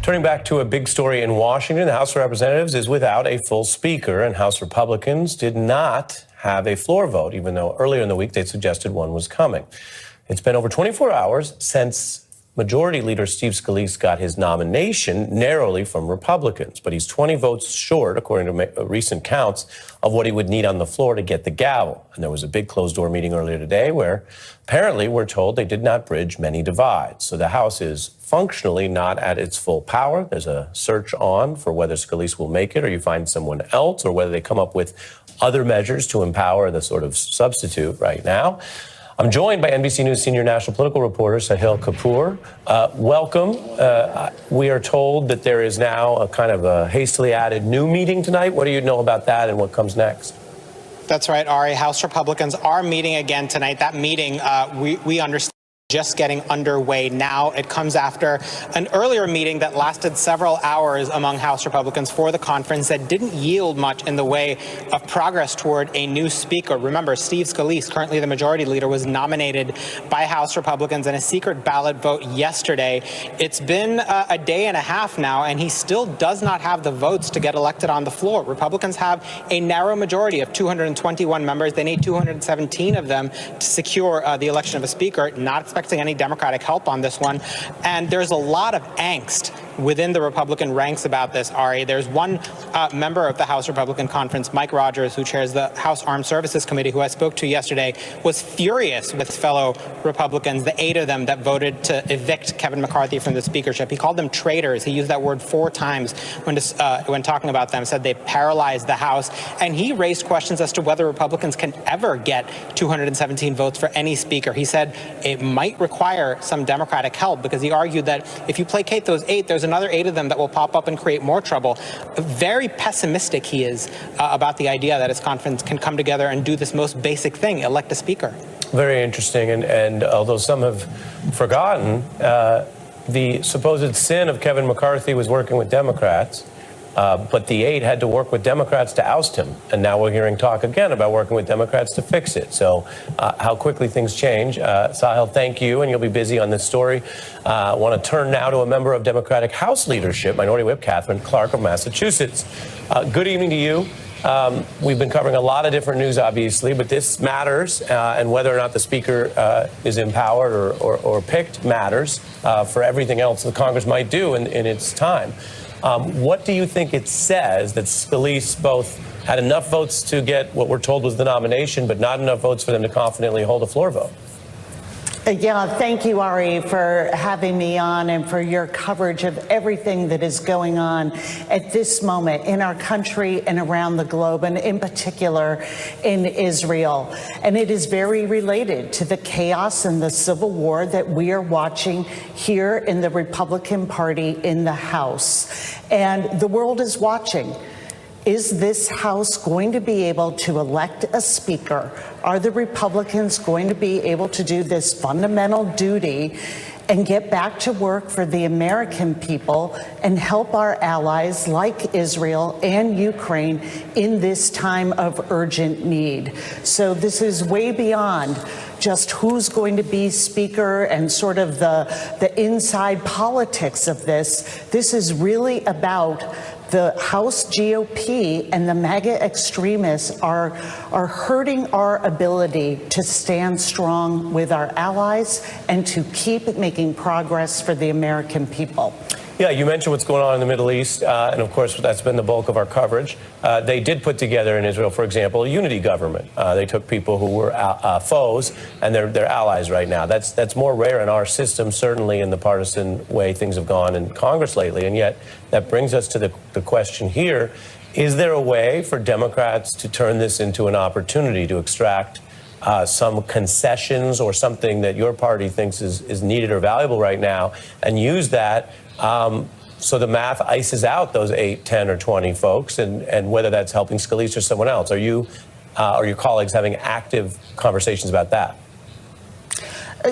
Turning back to a big story in Washington, the House of Representatives is without a full speaker, and House Republicans did not have a floor vote, even though earlier in the week they suggested one was coming. It's been over 24 hours since Majority Leader Steve Scalise got his nomination narrowly from Republicans, but he's 20 votes short, according to recent counts, of what he would need on the floor to get the gavel. And there was a big closed-door meeting earlier today where apparently we're told they did not bridge many divides. So the House is functionally not at its full power. There's a search on for whether Scalise will make it or you find someone else, or whether they come up with other measures to empower the sort of substitute right now. I'm joined by NBC News senior national political reporter Sahil Kapoor. Welcome. We are told that there is now a kind of a hastily added new meeting tonight. What do you know about that and what comes next? That's right, Ari. House Republicans are meeting again tonight. That meeting, we understand, just getting underway now. It comes after an earlier meeting that lasted several hours among House Republicans for the conference that didn't yield much in the way of progress toward a new speaker. Remember, Steve Scalise, currently the majority leader, was nominated by House Republicans in a secret ballot vote yesterday. It's been a day and a half now, and he still does not have the votes to get elected on the floor. Republicans have a narrow majority of 221 members. They need 217 of them to secure the election of a speaker. Not expecting any Democratic help on this one. And there's a lot of angst within the Republican ranks about this, Ari. There's one member of the House Republican Conference, Mike Rogers, who chairs the House Armed Services Committee, who I spoke to yesterday, was furious with fellow Republicans, the 8 of them that voted to evict Kevin McCarthy from the speakership. He called them traitors. He used that word 4 times when talking about them, said they paralyzed the House. And he raised questions as to whether Republicans can ever get 217 votes for any speaker. He said it might require some Democratic help, because he argued that if you placate those 8, there's another 8 of them that will pop up and create more trouble. Very pessimistic he is about the idea that his conference can come together and do this most basic thing, elect a speaker. Very interesting. And although some have forgotten, the supposed sin of Kevin McCarthy was working with Democrats. But the 8 had to work with Democrats to oust him. And now we're hearing talk again about working with Democrats to fix it. So how quickly things change. Sahil, thank you. And you'll be busy on this story. I want to turn now to a member of Democratic House leadership, Minority Whip Catherine Clark of Massachusetts. Good evening to you. We've been covering a lot of different news, obviously, but this matters. And whether or not the speaker is empowered or picked matters for everything else the Congress might do in its time. What do you think it says that Scalise both had enough votes to get what we're told was the nomination, but not enough votes for them to confidently hold a floor vote? Yeah, thank you, Ari, for having me on and for your coverage of everything that is going on at this moment in our country and around the globe, and in particular in Israel. And it is very related to the chaos and the civil war that we are watching here in the Republican Party in the House. And the world is watching. Is this House going to be able to elect a speaker? Are the Republicans going to be able to do this fundamental duty and get back to work for the American people and help our allies like Israel and Ukraine in this time of urgent need? So this is way beyond just who's going to be speaker and sort of the inside politics of this. This is really about the House GOP and the MAGA extremists are hurting our ability to stand strong with our allies and to keep making progress for the American people. Yeah, you mentioned what's going on in the Middle East, and of course that's been the bulk of our coverage. They did put together in Israel, for example, a unity government. They took people who were foes, and they're allies right now. That's more rare in our system, certainly in the partisan way things have gone in Congress lately. And yet that brings us to the question here: is there a way for Democrats to turn this into an opportunity to extract some concessions or something that your party thinks is needed or valuable right now, and use that so the math ices out those 8, 10, or 20 folks, and whether that's helping Scalise or someone else? Are you or your colleagues having active conversations about that?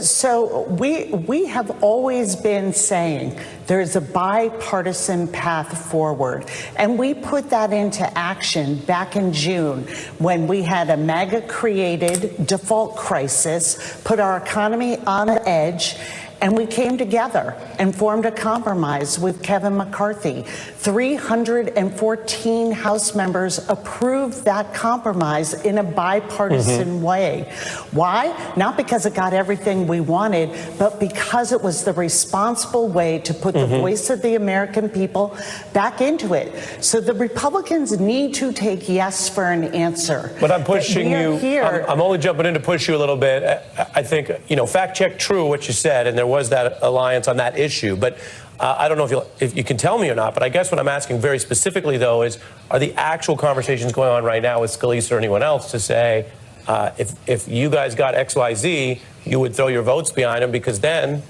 So we have always been saying there's a bipartisan path forward, and we put that into action back in June when we had a MAGA-created default crisis, put our economy on the edge, And we came together and formed a compromise with Kevin McCarthy. 314 House members approved that compromise in a bipartisan way. Why? Not because it got everything we wanted, but because it was the responsible way to put the voice of the American people back into it. So the Republicans need to take yes for an answer. But I'm pushing you. I'm only jumping in to push you a little bit. I think, fact check true what you said, and there was that alliance on that issue. But I don't know if you can tell me or not, but I guess what I'm asking very specifically, though, is are the actual conversations going on right now with Scalise or anyone else to say, if you guys got XYZ, you would throw your votes behind him, because then,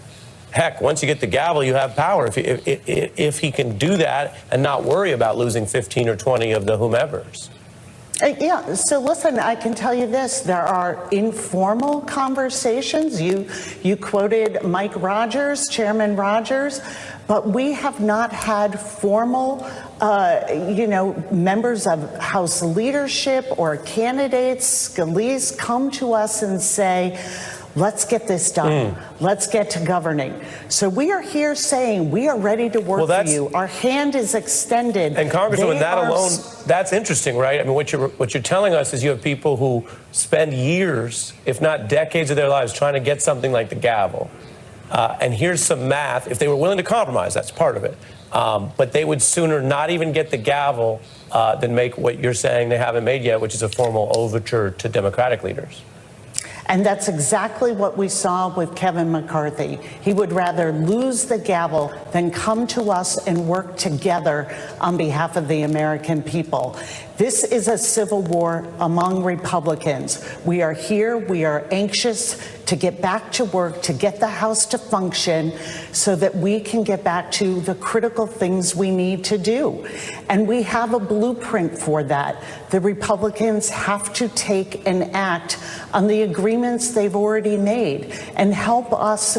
heck, once you get the gavel, you have power. If he can do that and not worry about losing 15 or 20 of the whomevers. Yeah, so listen, I can tell you this. There are informal conversations. You quoted Mike Rogers, Chairman Rogers, but we have not had formal, members of House leadership or candidates, Scalise, come to us and say, let's get this done. Let's get to governing. So we are here saying we are ready to work for you. Our hand is extended. And Congresswoman, that alone, that's interesting, right? I mean, what you're telling us is you have people who spend years, if not decades of their lives, trying to get something like the gavel. And here's some math. If they were willing to compromise, that's part of it. But they would sooner not even get the gavel than make what you're saying they haven't made yet, which is a formal overture to Democratic leaders. And that's exactly what we saw with Kevin McCarthy. He would rather lose the gavel than come to us and work together on behalf of the American people. This is a civil war among Republicans. We are here. We are anxious to get back to work, to get the House to function so that we can get back to the critical things we need to do. And we have a blueprint for that. The Republicans have to take and act on the agreements they've already made and help us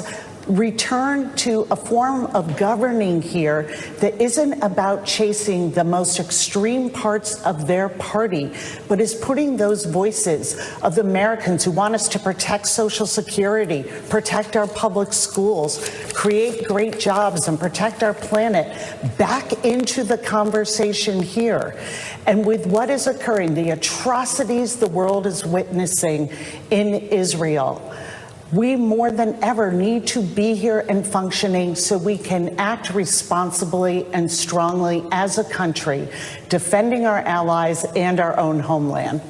return to a form of governing here that isn't about chasing the most extreme parts of their party, but is putting those voices of the Americans who want us to protect Social Security, protect our public schools, create great jobs, and protect our planet back into the conversation here. And with what is occurring, the atrocities the world is witnessing in Israel, we more than ever need to be here and functioning so we can act responsibly and strongly as a country, defending our allies and our own homeland.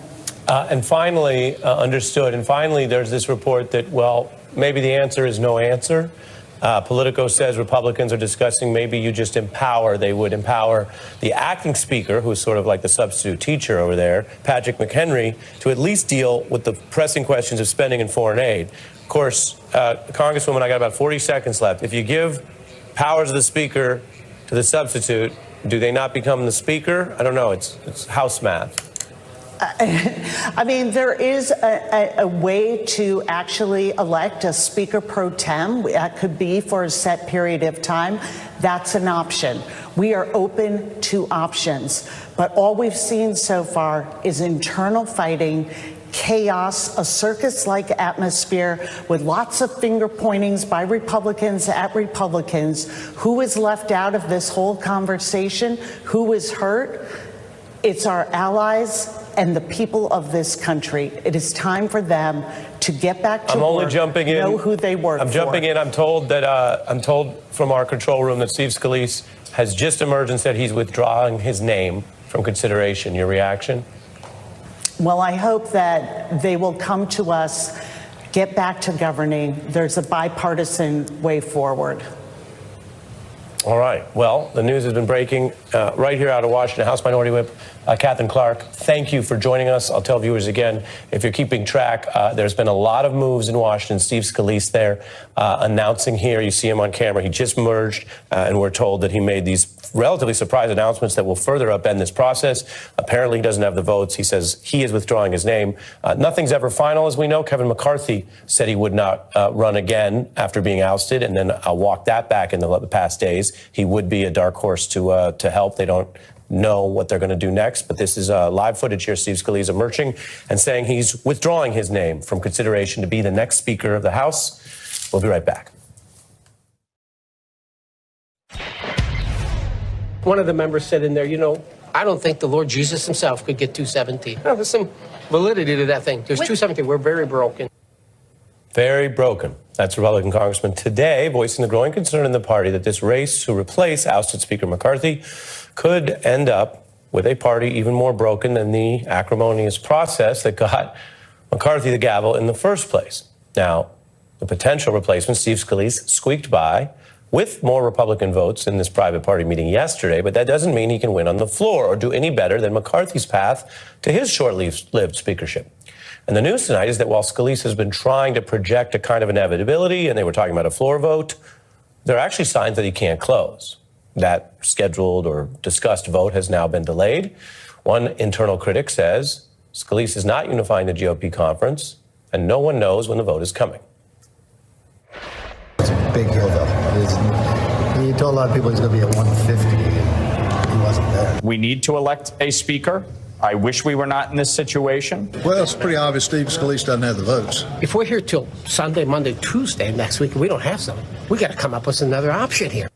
And finally, understood. And finally, there's this report that, well, maybe the answer is no answer. Politico says Republicans are discussing maybe you just they would empower the acting speaker, who's sort of like the substitute teacher over there, Patrick McHenry, to at least deal with the pressing questions of spending and foreign aid. Of course, Congresswoman, I got about 40 seconds left. If you give powers of the speaker to the substitute, do they not become the speaker? I don't know. It's House math. I mean, there is a way to actually elect a speaker pro tem. That could be for a set period of time. That's an option. We are open to options. But all we've seen so far is internal fighting, chaos, a circus-like atmosphere with lots of finger pointings by Republicans at Republicans. Who is left out of this whole conversation? Who is hurt? It's our allies and the people of this country. It is time for them to get back to work, know who they work for. I'm jumping in. I'm told from our control room that Steve Scalise has just emerged and said he's withdrawing his name from consideration. Your reaction? Well, I hope that they will come to us, get back to governing. There's a bipartisan way forward. All right. Well, the news has been breaking right here out of Washington. House Minority Whip Catherine Clark, thank you for joining us. I'll tell viewers again, if you're keeping track, there's been a lot of moves in Washington. Steve Scalise there announcing here. You see him on camera. He just merged, and we're told that he made these relatively surprise announcements that will further upend this process. Apparently, he doesn't have the votes. He says he is withdrawing his name. Nothing's ever final, as we know. Kevin McCarthy said he would not run again after being ousted, and then walked that back in the past days. He would be a dark horse to help. They don't know what they're going to do next, but this is live footage here. Steve Scalise emerging and saying he's withdrawing his name from consideration to be the next Speaker of the House. We'll be right back. One of the members said in there, I don't think the Lord Jesus himself could get 217. Now, there's some validity to that thing. There's 217. We're very broken. Very broken. That's Republican Congressman today voicing the growing concern in the party that this race to replace ousted Speaker McCarthy could end up with a party even more broken than the acrimonious process that got McCarthy the gavel in the first place. Now, the potential replacement, Steve Scalise, squeaked by with more Republican votes in this private party meeting yesterday, but that doesn't mean he can win on the floor or do any better than McCarthy's path to his short-lived speakership. And the news tonight is that while Scalise has been trying to project a kind of inevitability, and they were talking about a floor vote, there are actually signs that he can't close. That scheduled or discussed vote has now been delayed. One internal critic says Scalise is not unifying the GOP conference, and no one knows when the vote is coming. It's a big hill, though. He told a lot of people he's going to be at 150, and he wasn't there. We need to elect a speaker. I wish we were not in this situation. Well, it's pretty obvious Steve Scalise doesn't have the votes. If we're here till Sunday, Monday, Tuesday next week, and we don't have something, we got to come up with another option here.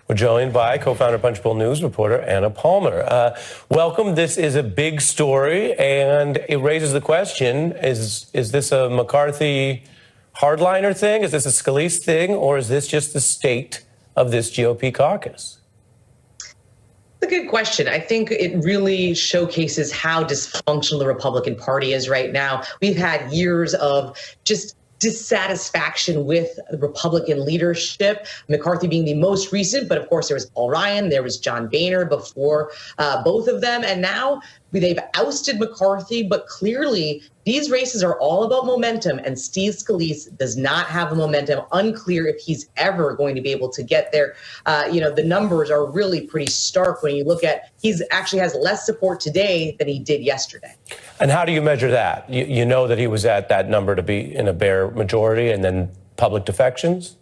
We're joined by co-founder Punchbowl News reporter Anna Palmer. Welcome. This is a big story, and it raises the question, is this a McCarthy hardliner thing? Is this a Scalise thing? Or is this just the state of this GOP caucus? It's a good question. I think it really showcases how dysfunctional the Republican Party is right now. We've had years of just dissatisfaction with the Republican leadership, McCarthy being the most recent, but of course there was Paul Ryan, there was John Boehner before both of them, and now they've ousted McCarthy, but clearly these races are all about momentum, and Steve Scalise does not have the momentum. Unclear if he's ever going to be able to get there. The numbers are really pretty stark when you look at he's actually has less support today than he did yesterday. And how do you measure that? You know that he was at that number to be in a bare majority, and then public defections?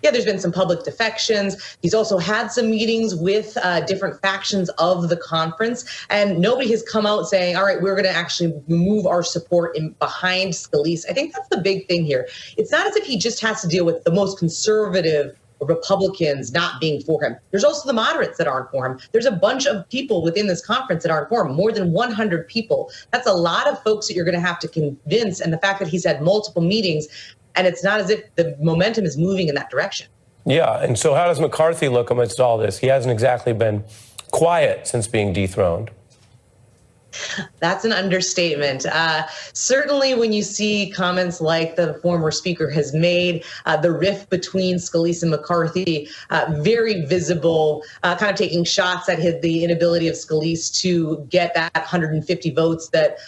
Yeah, there's been some public defections. He's also had some meetings with different factions of the conference, and nobody has come out saying, all right, we're going to actually move our support behind Scalise. I think that's the big thing here. It's not as if he just has to deal with the most conservative Republicans not being for him. There's also the moderates that aren't for him. There's a bunch of people within this conference that aren't for him, more than 100 people. That's a lot of folks that you're going to have to convince, and the fact that he's had multiple meetings, and it's not as if the momentum is moving in that direction. Yeah, and so how does McCarthy look amidst all this? He hasn't exactly been quiet since being dethroned. That's an understatement. Certainly when you see comments like the former speaker has made, the rift between Scalise and McCarthy, very visible, kind of taking shots at the inability of Scalise to get that 150 votes that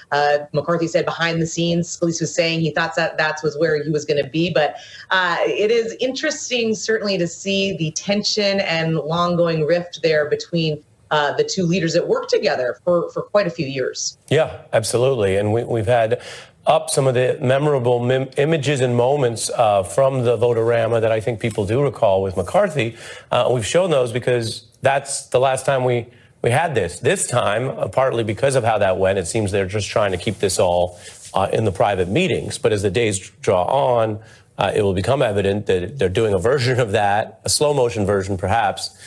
McCarthy said behind the scenes. Scalise was saying he thought that was where he was going to be. But it is interesting, certainly, to see the tension and long-going rift there between the two leaders that worked together for quite a few years. Yeah, absolutely. And we've had up some of the memorable images and moments from the vote-a-rama that I think people do recall with McCarthy. We've shown those because that's the last time we had this. This time, partly because of how that went, it seems they're just trying to keep this all in the private meetings. But as the days draw on, it will become evident that they're doing a version of that, a slow-motion version perhaps,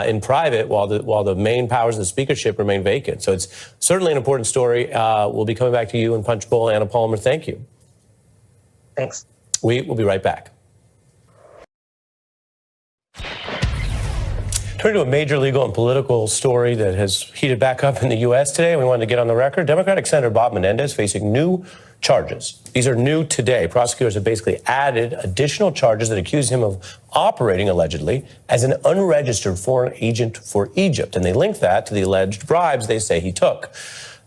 in private while the main powers of the speakership remain vacant. So it's certainly an important story. We'll be coming back to you in Punchbowl. Anna Palmer, thank you. Thanks. We will be right back. Turning to a major legal and political story that has heated back up in the U.S. today, we wanted to get on the record. Democratic Senator Bob Menendez facing new charges. These are new today. Prosecutors have basically added additional charges that accuse him of operating, allegedly, as an unregistered foreign agent for Egypt. And they link that to the alleged bribes they say he took.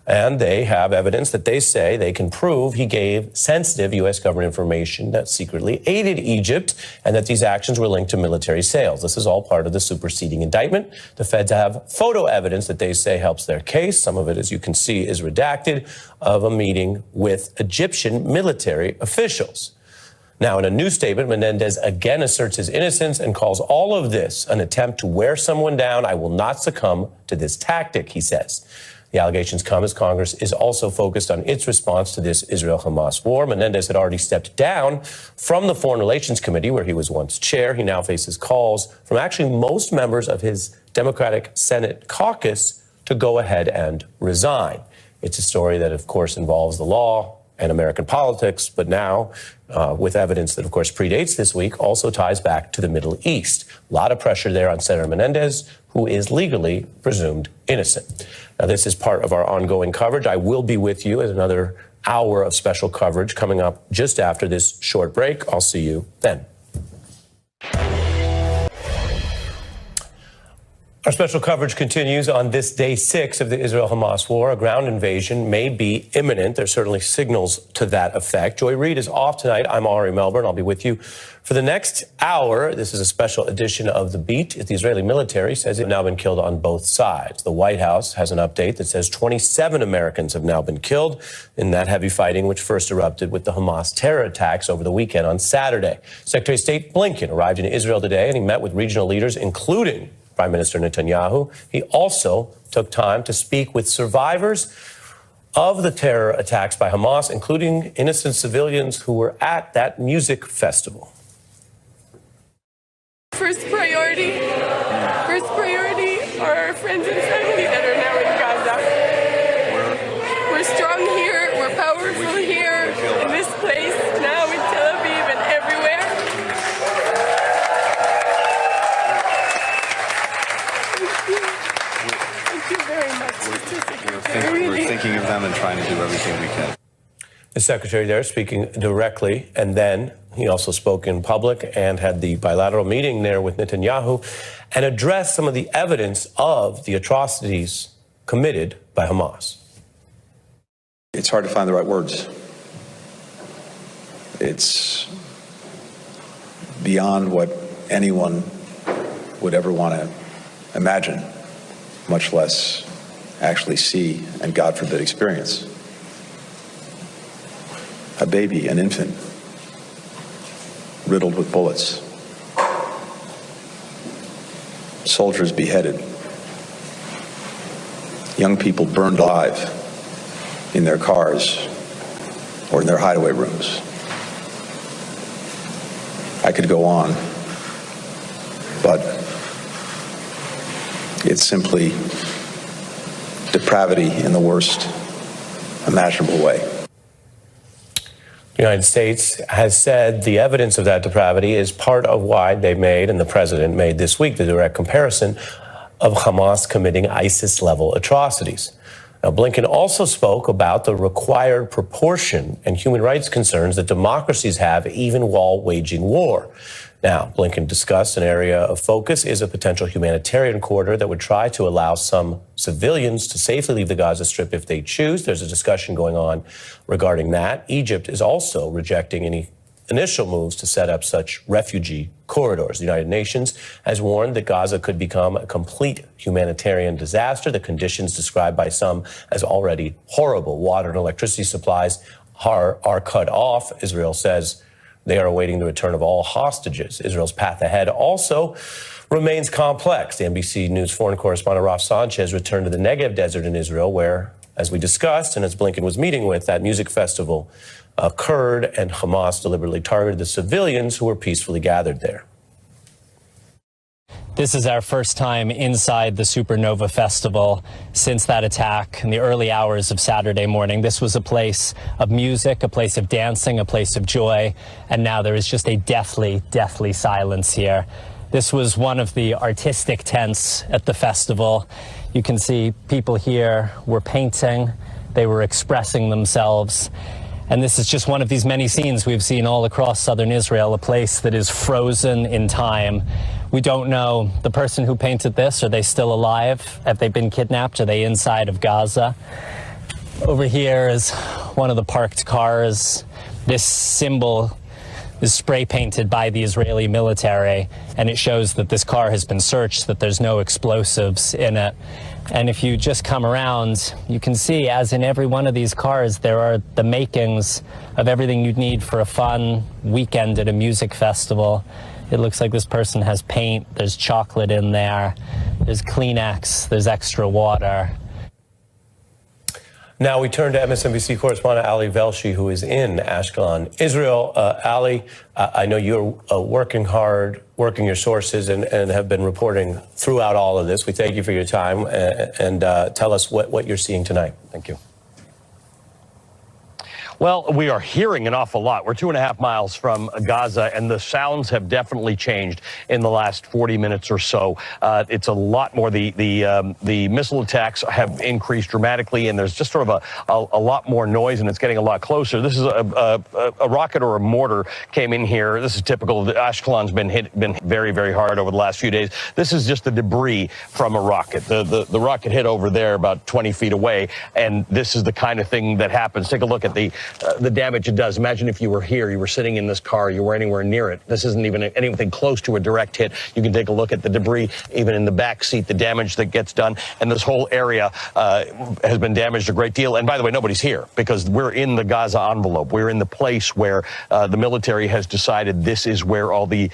And they have evidence that they say they can prove he gave sensitive U.S. government information that secretly aided Egypt and that these actions were linked to military sales. This is all part of the superseding indictment. The feds have photo evidence that they say helps their case. Some of it, as you can see, is redacted, of a meeting with Egyptian military officials. Now, in a new statement, Menendez again asserts his innocence and calls all of this an attempt to wear someone down. I will not succumb to this tactic, he says. The allegations come as Congress is also focused on its response to this Israel-Hamas war. Menendez had already stepped down from the Foreign Relations Committee, where he was once chair. He now faces calls from actually most members of his Democratic Senate caucus to go ahead and resign. It's a story that, of course, involves the law and American politics, but now, with evidence that, of course, predates this week, also ties back to the Middle East. A lot of pressure there on Senator Menendez, who is legally presumed innocent. Now, this is part of our ongoing coverage. I will be with you at another hour of special coverage coming up just after this short break. I'll see you then. Our special coverage continues on this day 6 of the Israel-Hamas war. A ground invasion may be imminent. There's certainly signals to that effect. Joy Reid is off tonight. I'm Ari Melber, and I'll be with you for the next hour. This is a special edition of The Beat. The Israeli military says they've now been killed on both sides. The White House has an update that says 27 Americans have now been killed in that heavy fighting, which first erupted with the Hamas terror attacks over the weekend on Saturday. Secretary of State Blinken arrived in Israel today, and he met with regional leaders, including Prime Minister Netanyahu. He also took time to speak with survivors of the terror attacks by Hamas, including innocent civilians who were at that music festival. First priority are our friends and family that are now in Gaza. We're strong here, we're powerful here, in this place, now in Tel Aviv and everywhere. Thank you very much, Mr. Secretary. We're thinking of them and trying to do everything we can. The secretary there speaking directly, and then he also spoke in public and had the bilateral meeting there with Netanyahu and addressed some of the evidence of the atrocities committed by Hamas. It's hard to find the right words. It's beyond what anyone would ever want to imagine, much less actually see and, God forbid, experience. A baby, an infant, riddled with bullets. Soldiers beheaded. Young people burned alive in their cars or in their hideaway rooms. I could go on, but it's simply depravity in the worst imaginable way. The United States has said the evidence of that depravity is part of why they made, and the president made this week, the direct comparison of Hamas committing ISIS-level atrocities. Now, Blinken also spoke about the required proportion and human rights concerns that democracies have even while waging war. Now, Blinken discussed an area of focus is a potential humanitarian corridor that would try to allow some civilians to safely leave the Gaza Strip if they choose. There's a discussion going on regarding that. Egypt is also rejecting any initial moves to set up such refugee corridors. The United Nations has warned that Gaza could become a complete humanitarian disaster. The conditions described by some as already horrible. Water and electricity supplies are cut off. Israel says they are awaiting the return of all hostages. Israel's path ahead also remains complex. The NBC News foreign correspondent Raf Sanchez returned to the Negev Desert in Israel, where, as we discussed, and as Blinken was meeting with, that music festival occurred, and Hamas deliberately targeted the civilians who were peacefully gathered there. This is our first time inside the Supernova Festival since that attack in the early hours of Saturday morning. This was a place of music, a place of dancing, a place of joy, and now there is just a deathly, deathly silence here. This was one of the artistic tents at the festival. You can see people here were painting, they were expressing themselves. And this is just one of these many scenes we've seen all across southern Israel, a place that is frozen in time. We don't know the person who painted this. Are they still alive? Have they been kidnapped? Are they inside of Gaza? Over here is one of the parked cars. This symbol is spray painted by the Israeli military, and it shows that this car has been searched, that there's no explosives in it. And if you just come around, you can see, as in every one of these cars, there are the makings of everything you'd need for a fun weekend at a music festival. It looks like this person has paint, there's chocolate in there, there's Kleenex, there's extra water. Now we turn to MSNBC correspondent Ali Velshi, who is in Ashkelon, Israel. Ali, I know you're working hard, working your sources, and have been reporting throughout all of this. We thank you for your time, and tell us what you're seeing tonight. Thank you. Well, we are hearing an awful lot. We're 2.5 miles from Gaza, and the sounds have definitely changed in the last 40 minutes or so. It's a lot more. The missile attacks have increased dramatically, and there's just sort of a lot more noise, and it's getting a lot closer. This is a rocket or a mortar came in here. This is typical. Ashkelon's been very, very hard over the last few days. This is just the debris from a rocket. The rocket hit over there about 20 feet away, and this is the kind of thing that happens. Take a look at the damage it does. Imagine if you were here, you were sitting in this car, you were anywhere near it. This isn't even anything close to a direct hit. You can take a look at the debris, even in the back seat, the damage that gets done. And this whole area has been damaged a great deal. And by the way, nobody's here because we're in the Gaza envelope. We're in the place where the military has decided this is where all the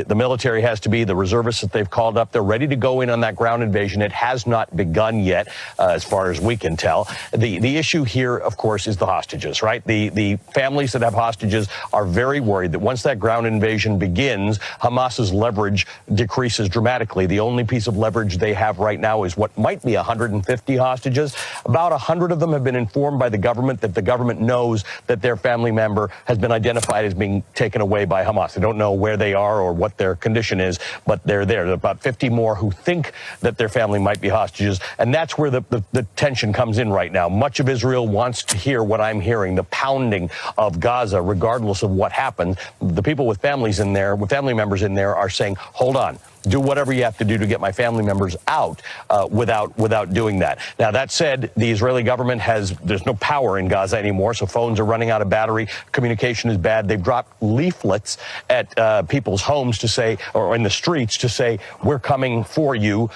military has to be, the reservists that they've called up. They're ready to go in on that ground invasion. It has not begun yet, as far as we can tell. The issue here, of course, is the hostages, right? The families that have hostages are very worried that once that ground invasion begins, Hamas's leverage decreases dramatically. The only piece of leverage they have right now is what might be 150 hostages. About 100 of them have been informed by the government that the government knows that their family member has been identified as being taken away by Hamas. They don't know where they are or what their condition is, but they're there. There are about 50 more who think that their family might be hostages, and that's where the tension comes in right now. Much of Israel wants to hear what I'm hearing, the pounding of Gaza, regardless of what happens. The people with families in there, with family members in there, are saying, hold on, do whatever you have to do to get my family members out without doing that. Now, that said, the Israeli government there's no power in Gaza anymore, so phones are running out of battery. Communication is bad. They've dropped leaflets at people's homes to say, or in the streets to say, we're coming for you,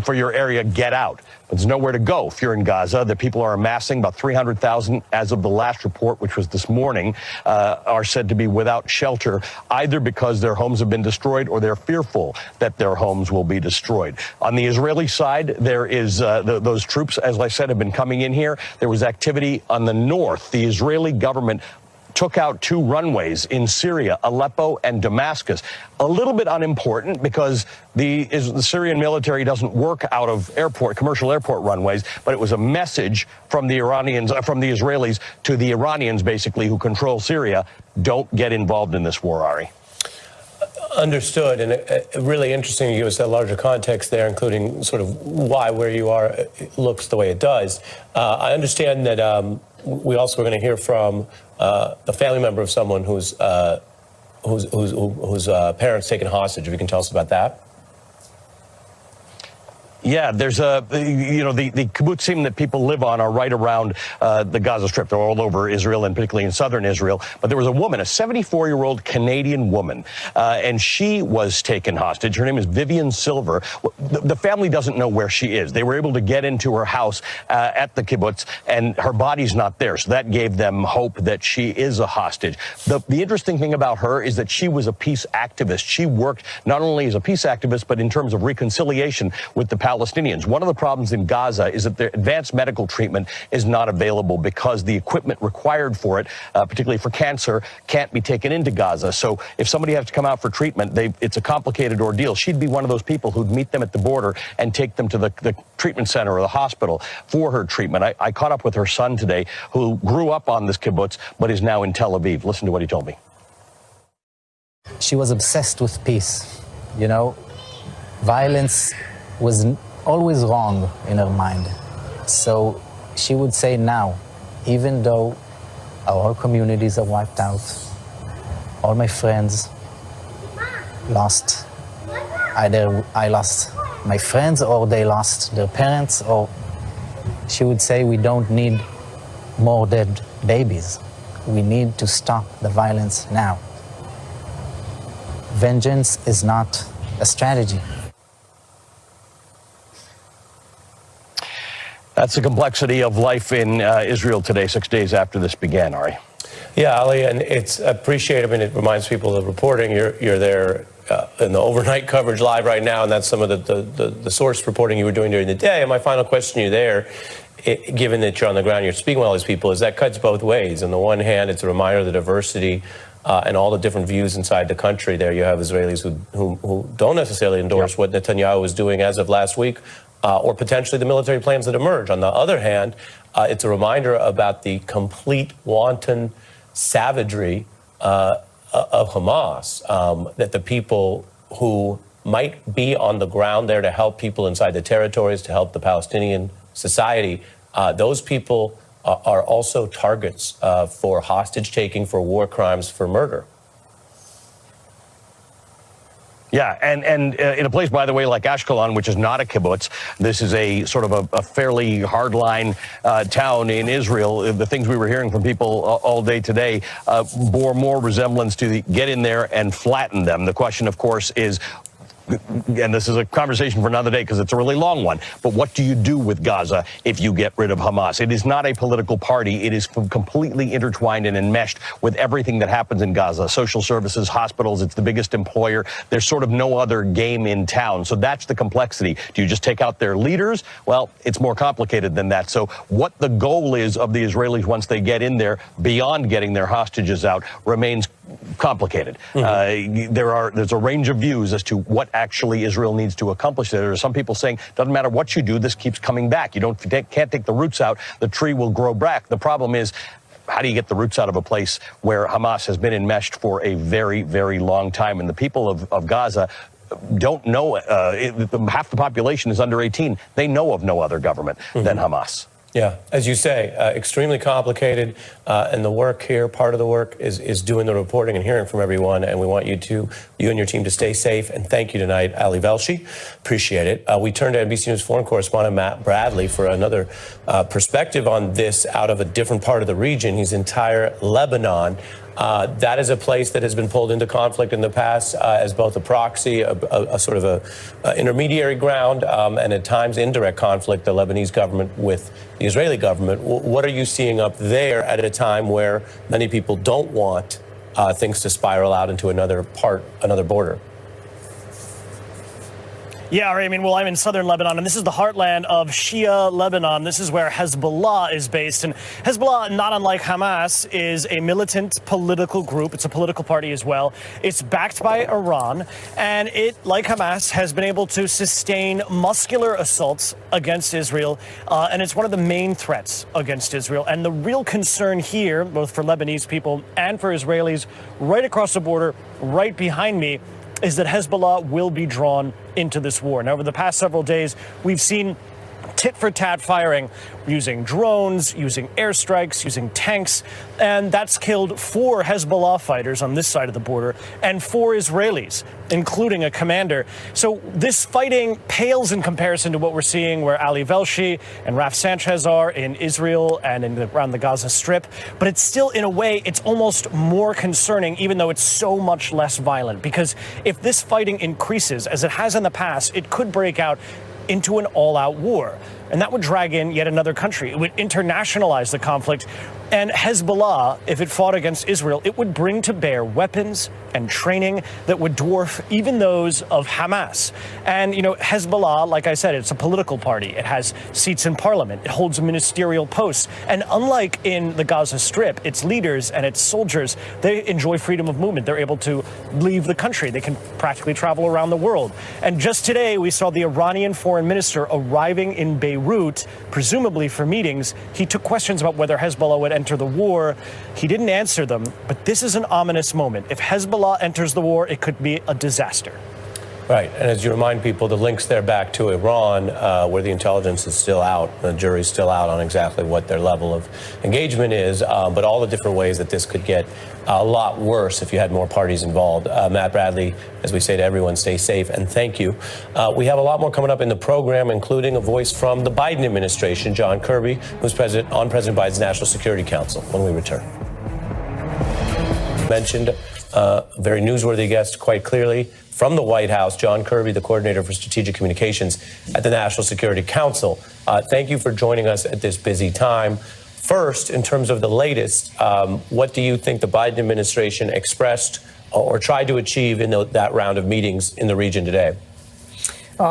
for your area, get out. There's nowhere to go if you're in Gaza. The people are amassing. About 300,000 as of the last report, which was this morning, are said to be without shelter, either because their homes have been destroyed or they're fearful that their homes will be destroyed. On the Israeli side, there is those troops, as I said, have been coming in here. There was activity on the north. The Israeli government took out 2 runways in Syria, Aleppo and Damascus. A little bit unimportant because the Syrian military doesn't work out of commercial airport runways, but it was a message from the Israelis to the Iranians, basically, who control Syria. Don't get involved in this war, Ari. Understood, and really interesting to give us that larger context there, including sort of where you are looks the way it does. I understand that we also are going to hear from a family member of someone whose parents taken hostage. If you can tell us about that. Yeah, there's the kibbutzim that people live on are right around the Gaza Strip. They're all over Israel, and particularly in southern Israel. But there was a woman, a 74-year-old Canadian woman, and she was taken hostage. Her name is Vivian Silver. The family doesn't know where she is. They were able to get into her house at the kibbutz, and her body's not there. So that gave them hope that she is a hostage. The interesting thing about her is that she was a peace activist. She worked not only as a peace activist, but in terms of reconciliation with the Palestinians. One of the problems in Gaza is that the advanced medical treatment is not available because the equipment required for it, particularly for cancer, can't be taken into Gaza. So if somebody has to come out for treatment, it's a complicated ordeal. She'd be one of those people who'd meet them at the border and take them to the treatment center or the hospital for her treatment. I caught up with her son today, who grew up on this kibbutz, but is now in Tel Aviv. Listen to what he told me. She was obsessed with peace. You know, violence was always wrong in her mind. So she would say now, even though our communities are wiped out, all my friends lost, either I lost my friends or they lost their parents, or she would say we don't need more dead babies. We need to stop the violence now. Vengeance is not a strategy. That's the complexity of life in Israel today, 6 days after this began, Ari. Yeah, Ali, and it's appreciated. I mean, it reminds people of reporting. You're there in the overnight coverage live right now, and that's some of the source reporting you were doing during the day. And my final question to you there, given that you're on the ground, you're speaking with all these people, is that cuts both ways. On the one hand, it's a reminder of the diversity and all the different views inside the country. There you have Israelis who don't necessarily endorse what Netanyahu was doing as of last week, or potentially the military plans that emerge. On the other hand, it's a reminder about the complete wanton savagery of Hamas, that the people who might be on the ground there to help people inside the territories, to help the Palestinian society, those people are also targets for hostage taking, for war crimes, for murder. Yeah, and in a place, by the way, like Ashkelon, which is not a kibbutz, this is a sort of a fairly hardline town in Israel. The things we were hearing from people all day today bore more resemblance to get in there and flatten them. The question, of course, is, and this is a conversation for another day because it's a really long one, but what do you do with Gaza if you get rid of Hamas? It is not a political party. It is completely intertwined and enmeshed with everything that happens in Gaza. Social services, hospitals, it's the biggest employer. There's sort of no other game in town. So that's the complexity. Do you just take out their leaders? Well, it's more complicated than that. So what the goal is of the Israelis once they get in there, beyond getting their hostages out, remains complicated. There's a range of views as to what actually Israel needs to accomplish there. There are some people saying, doesn't matter what you do, this keeps coming back. You can't take the roots out, the tree will grow back. The problem is, how do you get the roots out of a place where Hamas has been enmeshed for a very, very long time? And the people of Gaza don't know, half the population is under 18. They know of no other government than Hamas. Yeah, as you say, extremely complicated, and the work here, part of the work is doing the reporting and hearing from everyone, and we want you and your team to stay safe, and thank you tonight, Ali Velshi. Appreciate it. We turn to NBC News foreign correspondent Matt Bradley for another perspective on this out of a different part of the region. He's entire Lebanon. That is a place that has been pulled into conflict in the past as both a proxy, a sort of a intermediary ground, and at times indirect conflict, the Lebanese government with the Israeli government. What are you seeing up there at a time where many people don't want things to spiral out into another border? Yeah, Ari, I'm in southern Lebanon, and this is the heartland of Shia Lebanon. This is where Hezbollah is based. And Hezbollah, not unlike Hamas, is a militant political group. It's a political party as well. It's backed by Iran, and it, like Hamas, has been able to sustain muscular assaults against Israel, and it's one of the main threats against Israel. And the real concern here, both for Lebanese people and for Israelis right across the border, right behind me, is that Hezbollah will be drawn into this war. Now, over the past several days, we've seen tit-for-tat firing using drones, using airstrikes, using tanks, and that's killed 4 Hezbollah fighters on this side of the border and 4 Israelis, including a commander. So this fighting pales in comparison to what we're seeing where Ali Velshi and Raf Sanchez are in Israel and around the Gaza Strip. But it's still, in a way, it's almost more concerning, even though it's so much less violent. Because if this fighting increases, as it has in the past, it could break out into an all-out war. And that would drag in yet another country. It would internationalize the conflict. And Hezbollah, if it fought against Israel, it would bring to bear weapons and training that would dwarf even those of Hamas. And, Hezbollah, like I said, it's a political party. It has seats in parliament. It holds ministerial posts. And unlike in the Gaza Strip, its leaders and its soldiers, they enjoy freedom of movement. They're able to leave the country. They can practically travel around the world. And just today, we saw the Iranian foreign minister arriving in Beirut, presumably for meetings. He took questions about whether Hezbollah would enter the war. He didn't answer them, but this is an ominous moment. If Hezbollah enters the war, it could be a disaster. Right, and as you remind people, the links there back to Iran, where the intelligence is still out, the jury's still out on exactly what their level of engagement is, but all the different ways that this could get a lot worse if you had more parties involved. Matt Bradley, as we say to everyone, stay safe and thank you. We have a lot more coming up in the program, including a voice from the Biden administration, John Kirby, who's on President Biden's National Security Council, when we return. Mentioned a very newsworthy guest quite clearly from the White House, John Kirby, the coordinator for strategic communications at the National Security Council. Thank you for joining us at this busy time. first, in terms of the latest, what do you think the Biden administration expressed or tried to achieve in that round of meetings in the region today?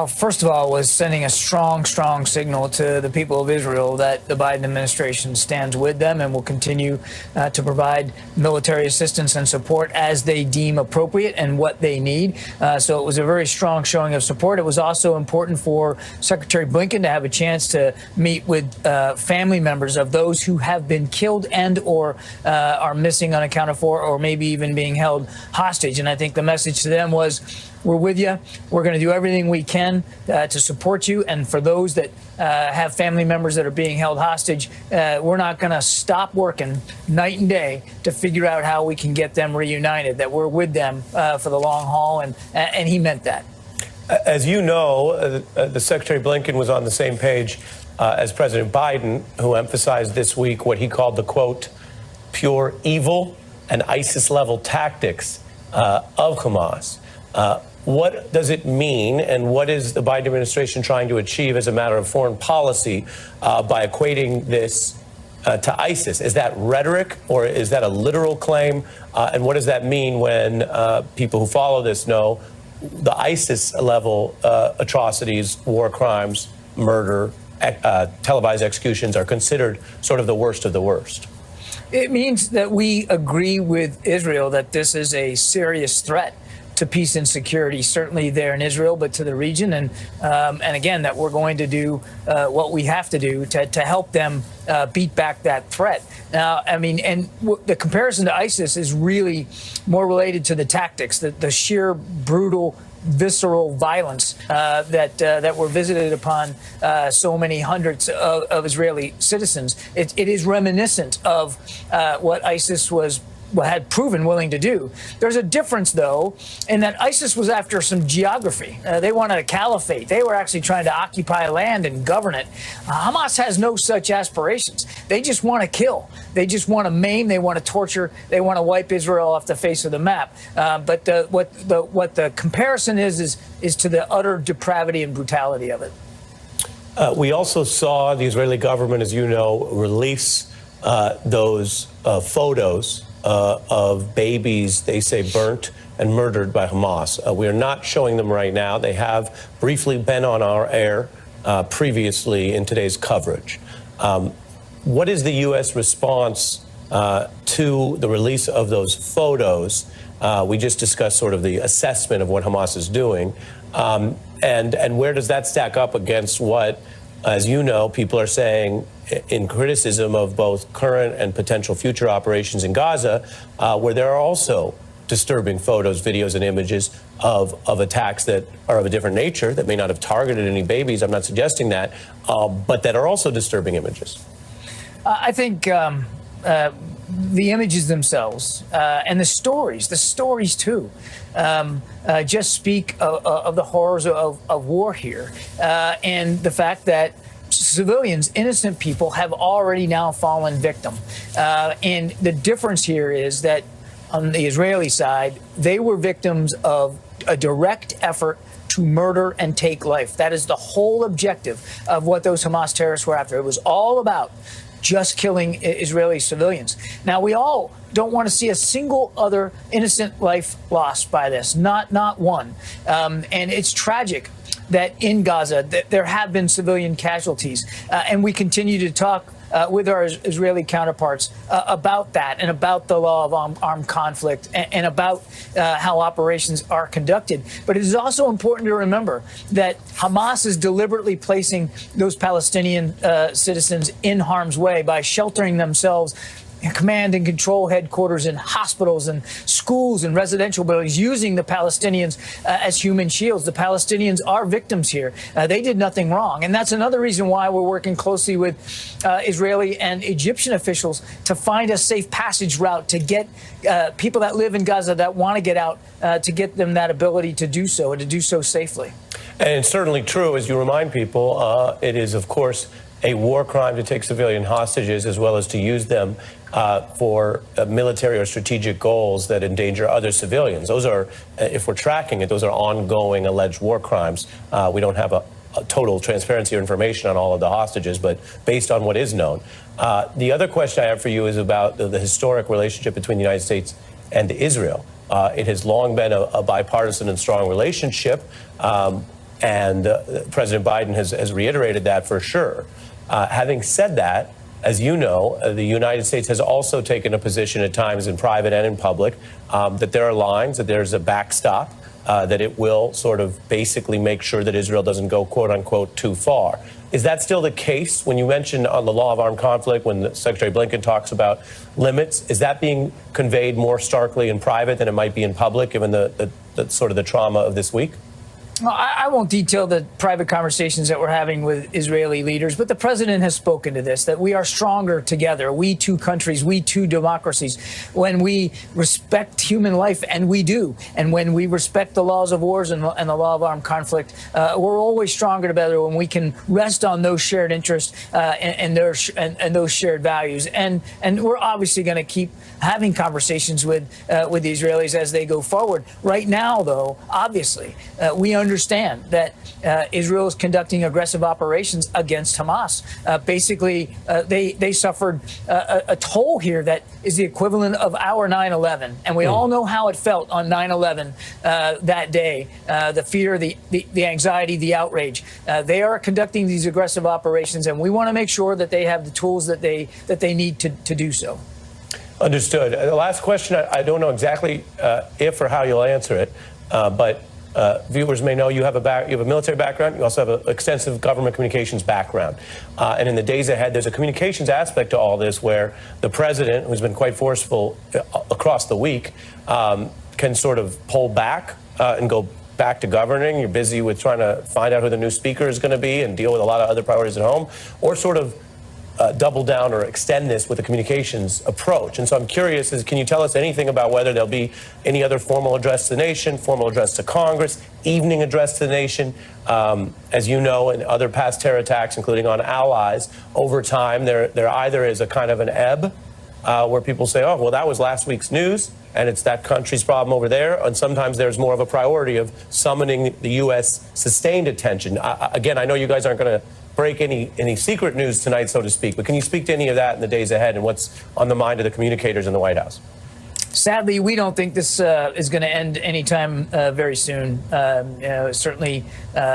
First of all, was sending a strong signal to the people of Israel that the Biden administration stands with them and will continue to provide military assistance and support as they deem appropriate and what they need. So it was a very strong showing of support. It was also important for Secretary Blinken to have a chance to meet with family members of those who have been killed and or are missing unaccounted for, or maybe even being held hostage. And I think the message to them was, we're with you. We're going to do everything we can to support you. And for those that have family members that are being held hostage, we're not going to stop working night and day to figure out how we can get them reunited, that we're with them for the long haul. And he meant that. As you know, the Secretary Blinken was on the same page as President Biden, who emphasized this week what he called the, quote, pure evil and ISIS-level tactics of Hamas. What does it mean, and what is the Biden administration trying to achieve as a matter of foreign policy by equating this to ISIS? Is that rhetoric, or is that a literal claim? And what does that mean when people who follow this know the ISIS-level atrocities, war crimes, murder, televised executions are considered sort of the worst of the worst? It means that we agree with Israel that this is a serious threat to peace and security, certainly there in Israel, but to the region. And again, that we're going to do what we have to do to help them beat back that threat. Now, I mean, and the comparison to ISIS is really more related to the tactics, the sheer brutal, visceral violence that were visited upon so many hundreds of Israeli citizens. It is reminiscent of what ISIS had proven willing to do. There's a difference, though, in that ISIS was after some geography. They wanted a caliphate. They were actually trying to occupy land and govern it. Hamas has no such aspirations. They just want to kill. They just want to maim. They want to torture. They want to wipe Israel off the face of the map. But what the comparison is to the utter depravity and brutality of it. We also saw the Israeli government, as you know, release those photos of babies, they say, burnt and murdered by Hamas. We are not showing them right now. They have briefly been on our air previously in today's coverage. What is the U.S. response to the release of those photos? We just discussed sort of the assessment of what Hamas is doing. And where does that stack up against what, as you know, people are saying in criticism of both current and potential future operations in Gaza, where there are also disturbing photos, videos, and images of attacks that are of a different nature, that may not have targeted any babies. I'm not suggesting that, but that are also disturbing images. I think the images themselves and the stories too, just speak of the horrors of war here, and the fact that civilians, innocent people, have already now fallen victim. And the difference here is that on the Israeli side, they were victims of a direct effort to murder and take life. That is the whole objective of what those Hamas terrorists were after. It was all about just killing Israeli civilians. Now, we all don't want to see a single other innocent life lost by this, not one. And it's tragic that in Gaza that there have been civilian casualties, and we continue to talk with our Israeli counterparts about that, and about the law of armed conflict, and about how operations are conducted. But it is also important to remember that Hamas is deliberately placing those Palestinian citizens in harm's way by sheltering themselves command and control headquarters in hospitals and schools and residential buildings, using the Palestinians as human shields. The Palestinians are victims here. They did nothing wrong. And that's another reason why we're working closely with Israeli and Egyptian officials to find a safe passage route to get people that live in Gaza that want to get out, to get them that ability to do so, and to do so safely. And it's certainly true, as you remind people, it is, of course, a war crime to take civilian hostages, as well as to use them for military or strategic goals that endanger other civilians. Those are, if we're tracking it, those are ongoing alleged war crimes. We don't have total transparency or information on all of the hostages, but based on what is known. The other question I have for you is about the historic relationship between the United States and Israel. It has long been a bipartisan and strong relationship, and President Biden has reiterated that for sure. Having said that, as you know, the United States has also taken a position at times in private and in public that there are lines, that there's a backstop, that it will sort of basically make sure that Israel doesn't go, quote unquote, too far. Is that still the case? When you mentioned on the law of armed conflict, when Secretary Blinken talks about limits, is that being conveyed more starkly in private than it might be in public, given the sort of the trauma of this week? Well, I won't detail the private conversations that we're having with Israeli leaders, but the president has spoken to this, that we are stronger together. We two countries, we two democracies. When we respect human life, and we do, and when we respect the laws of wars and the law of armed conflict, we're always stronger together when we can rest on those shared interests and those shared values. And we're obviously going to keep having conversations with the Israelis as they go forward. Right now, though, obviously, we understand that Israel is conducting aggressive operations against Hamas. Basically, they suffered a toll here that is the equivalent of our 9/11, and we all know how it felt on 9/11 that day. The fear, the anxiety, the outrage. They are conducting these aggressive operations, and we want to make sure that they have the tools that they need to do so. Understood. The last question, I don't know exactly if or how you'll answer it, but viewers may know you have a military background. You also have an extensive government communications background. And in the days ahead, there's a communications aspect to all this where the president, who's been quite forceful across the week, can sort of pull back and go back to governing. You're busy with trying to find out who the new speaker is going to be and deal with a lot of other priorities at home, or sort of double down or extend this with a communications approach. And so I'm curious, can you tell us anything about whether there'll be any other formal address to the nation, formal address to Congress, evening address to the nation? As you know, in other past terror attacks, including on allies, over time, there either is a kind of an ebb where people say, oh, well, that was last week's news, and it's that country's problem over there. And sometimes there's more of a priority of summoning the U.S. sustained attention. Again, I know you guys aren't going to break any secret news tonight, so to speak, but can you speak to any of that in the days ahead and what's on the mind of the communicators in the White House? Sadly, we don't think this is going to end anytime very soon. Certainly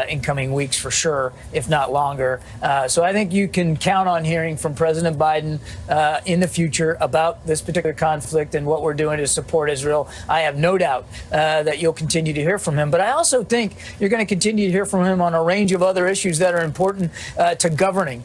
in coming weeks for sure, if not longer. So I think you can count on hearing from President Biden in the future about this particular conflict and what we're doing to support Israel. I have no doubt that you'll continue to hear from him. But I also think you're going to continue to hear from him on a range of other issues that are important to governing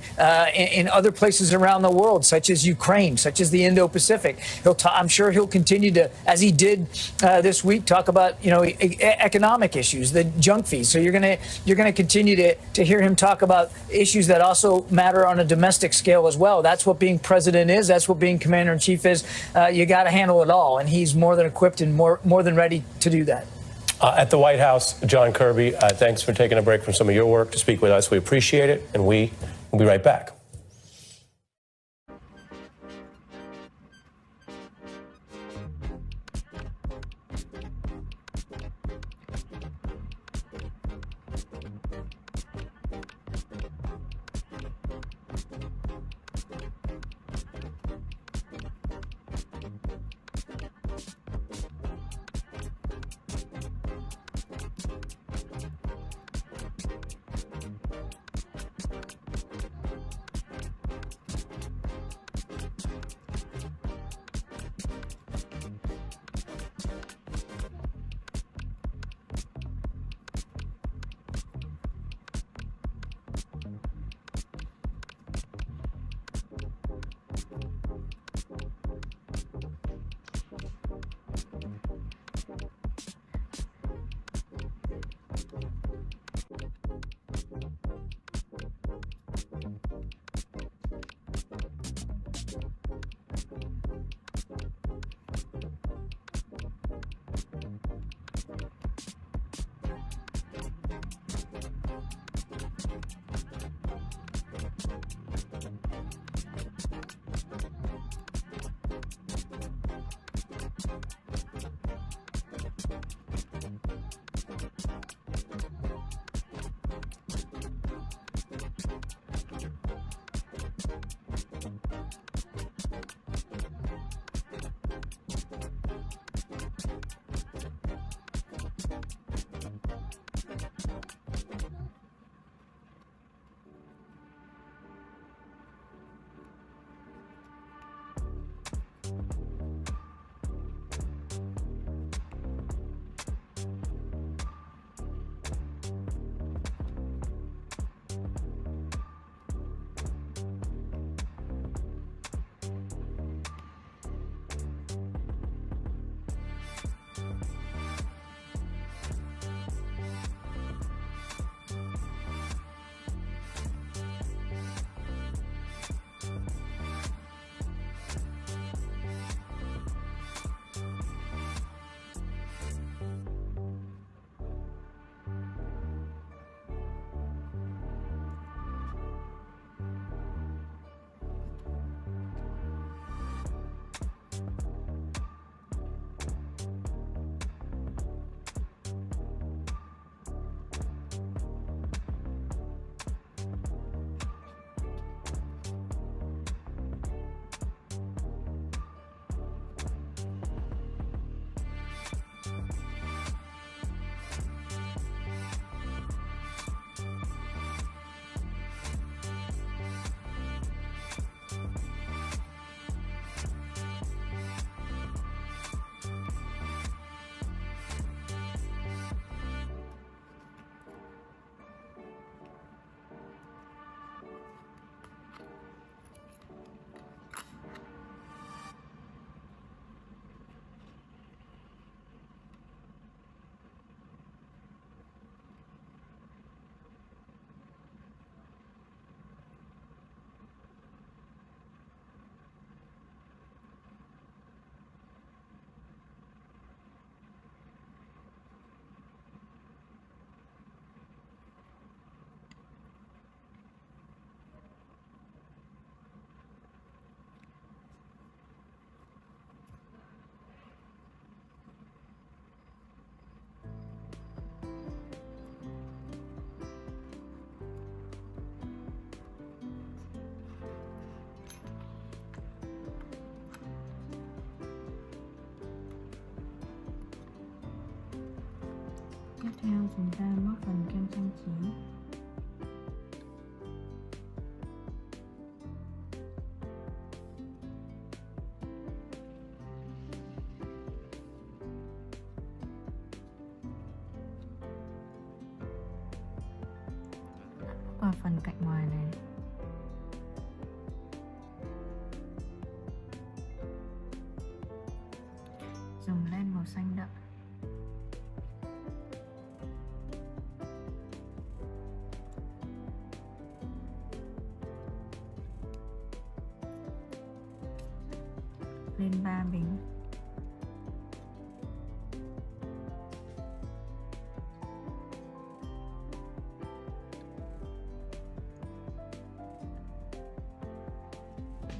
in other places around the world, such as Ukraine, such as the Indo-Pacific. I'm sure he'll continue to, as he did this week, talk about economic issues, the junk fees. So you're going to continue to hear him talk about issues that also matter on a domestic scale as well. That's what being president is. That's what being commander in chief is. You got to handle it all, and he's more than equipped and more than ready to do that. At the White House, John Kirby, thanks for taking a break from some of your work to speak with us. We appreciate it, and we will be right back. Tiếp theo chúng ta móc phần kem trang trí. Vào phần cạnh ngoài này. Dùng len màu xanh đậm. Lên 3 bình.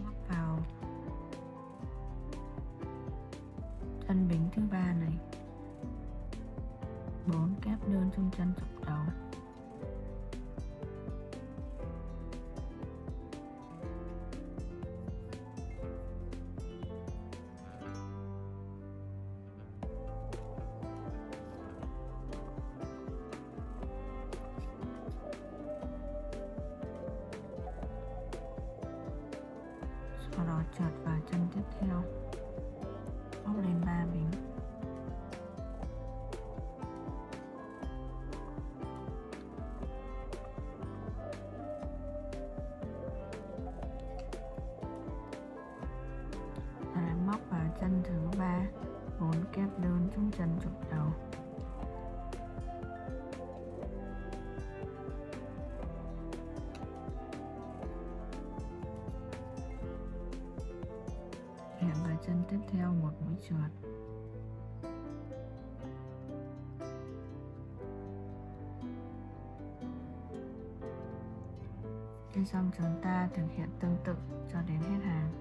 Móc vào thân bình thứ 3 này. 4 kép đơn trong chân trục đầu. Sau đó trượt vào chân tiếp theo, móc lên 3 bình. Rồi lại móc vào chân thứ 3, 4 kép đơn trong chân trục đầu. Hẹn vào chân tiếp theo một mũi trượt. Khi xong chúng ta thực hiện tương tự cho đến hết hàng.